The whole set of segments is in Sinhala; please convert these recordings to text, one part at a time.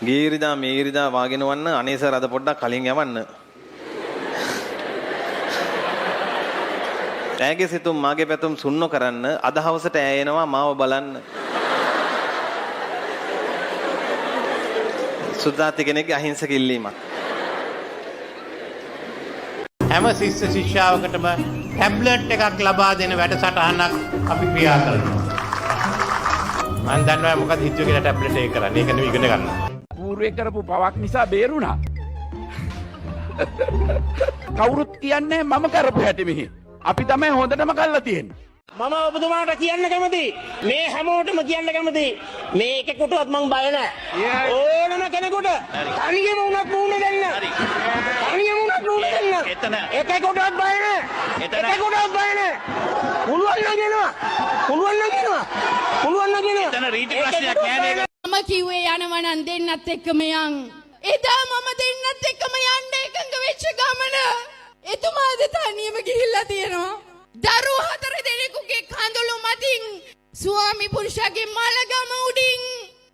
ගීරිදා මේරිදා වාගෙන වන්න අනේ සර් අද පොඩ්ඩක් කලින් යවන්න. ඈගේ සිතුම් මාගේ පැතුම් සුන්නෝ කරන්න අද හවසට ඈ එනවා මාව බලන්න. සුද්දාති කෙනෙක්ගේ අහිංසක ඉල්ලීමක්. හැම ශිෂ්‍ය ශිෂ්‍යාවකටම ටැබ්ලට් එකක් ලබා දෙන වැඩසටහනක් අපි ක්‍රියා කරනවා. මම දන්නවා මොකද හිතුවේ කියලා ටැබ්ලට් එක කරන්නේ. ඒක නෙවෙයි ඉගෙන ගන්න. පූර්වේ කරපු පවක් නිසා බේරුණා. කවුරුත් කියන්නේ මම කරපු හැටි මෙහි. අපි තමයි හොඳටම කරලා තියෙන්නේ. මම ඔබතුමාට කියන්න කැමතියි. මේ හැමෝටම කියන්න කැමතියි. මේකෙකුටවත් මං බය නැහැ. ඕනම කෙනෙකුට තනියම වුණත් මූණ දෙන්න. තනියම වුණත් මූණ දෙන්න. එකෙකුටවත් බය නැහැ. එකෙකුටවත් බය නැහැ. පුළුවන් නම් කියනවා. පුළුවන් නම් කියනවා. පුළුවන් නම් කියනවා. එතන රීටි ප්‍රශ්නයක් නෑ. මම කිව්වේ යනවා නම් දෙන්නත් එක්කම යන්. එදා මම දෙන්නත් එක්කම යන්න එකඟ වෙච්ච ගමන එතුමාද තනියම ගිහිල්ලා තියෙනවා. දරුවෝ 4 දෙනෙකුගේ කඳුළු මතින් ස්වාමි පුරුෂයාගේ මලගම උඩින්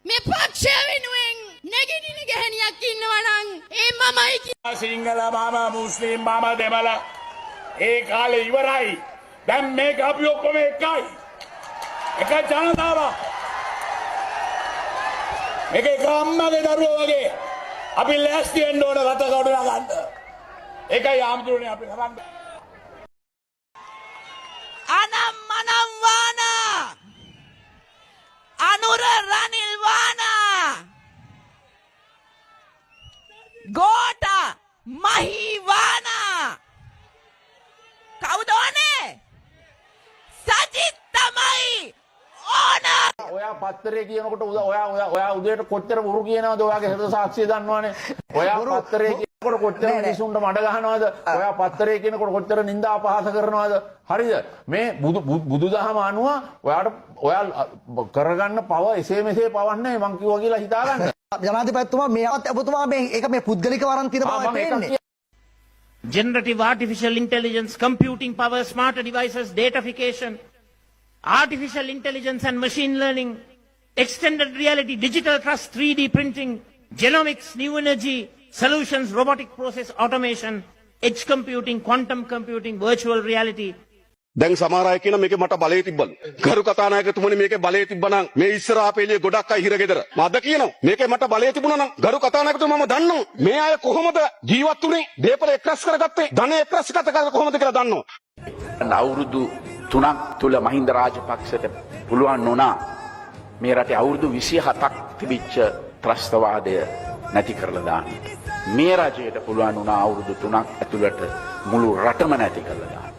මේ පක්ෂය වෙනුවෙන් නැගිටින ගැහණියක් ඉන්නවා නම් ඒ මමයි. සිංහල මාමා මුස්ලිම් මාමා දෙමළ ඒ කාලේ ඉවරයි. දැන් මේක අපි ඔක්කොම එකයි. එක ජනතාවක්. මේක එක අම්මගේ දරුවෝ වගේ අපි ලෑස්ති වෙන්න ඕන රට ගොඩනගා ගන්න. ඒකයි ආම්තුරුනේ අපි කරන්නේ. අනම් මනම් වානා අනුර රනිල් වානා ගෝට මහී වානා කවුද ඕනේ සජිත් තමයි ඕන. ඔයා පත්තරේ කියනකොට ඔයා උදේට කොච්චර උරු කියනවද? ඔයාගේ හෘද සාක්ෂිය දන්නවනේ. ඔයා පත්තරේ කියනකොට කොච්චර මිනිසුන්ට මඩ ගහනවද? ඔයා පත්තරේ කියනකොට කොච්චර නිନ୍ଦා අපහාස කරනවද? හරිද? මේ බුදුදහම අනුව ඔයා කරගන්න පව එසේ මෙසේ පවන්නේ මං කිව්වා කියලා හිතාගන්න. ජනාධිපතිතුමා මේවත් ඔබතුමා මේ ඒක මේ පුද්ගලික වරන් තියෙන බව පේන්නේ. Generative artificial intelligence, computing power, smarter devices, datafication, artificial intelligence and machine learning, extended reality, digital trust, 3D printing, genomics, new energy, solutions, robotic process automation, edge computing, quantum computing, virtual reality. දැන් සමහර අය කියන මේකේ මට බලය තිබ්බලු. ගරු කතානායකතුමනි මේකේ බලය තිබ්බනම් මේ ඉස්සරහා අපේලිය ගොඩක් අය හිරගෙදර. මම කියනවා මේකේ මට බලය තිබුණා නම් ගරු කතානායකතුමා මම දන්නවා. මේ අය කොහොමද ජීවත් වුනේ? දේපල එක්රැස් කරගත්තේ? ධනෙ එක්රැස් කරගත්තේ කොහොමද කියලා දන්නවා. අවුරුදු 3ක් තුල මහින්ද රාජපක්ෂට පුළුවන් වුණා මේ රටේ අවුරුදු 27ක් තිබිච්ච ත්‍රස්තවාදය නැති කරලා දාන්න. මේ රජයට පුළුවන් වුණා අවුරුදු 3ක් ඇතුළත මුළු රටම නැති කරලා දාන්න.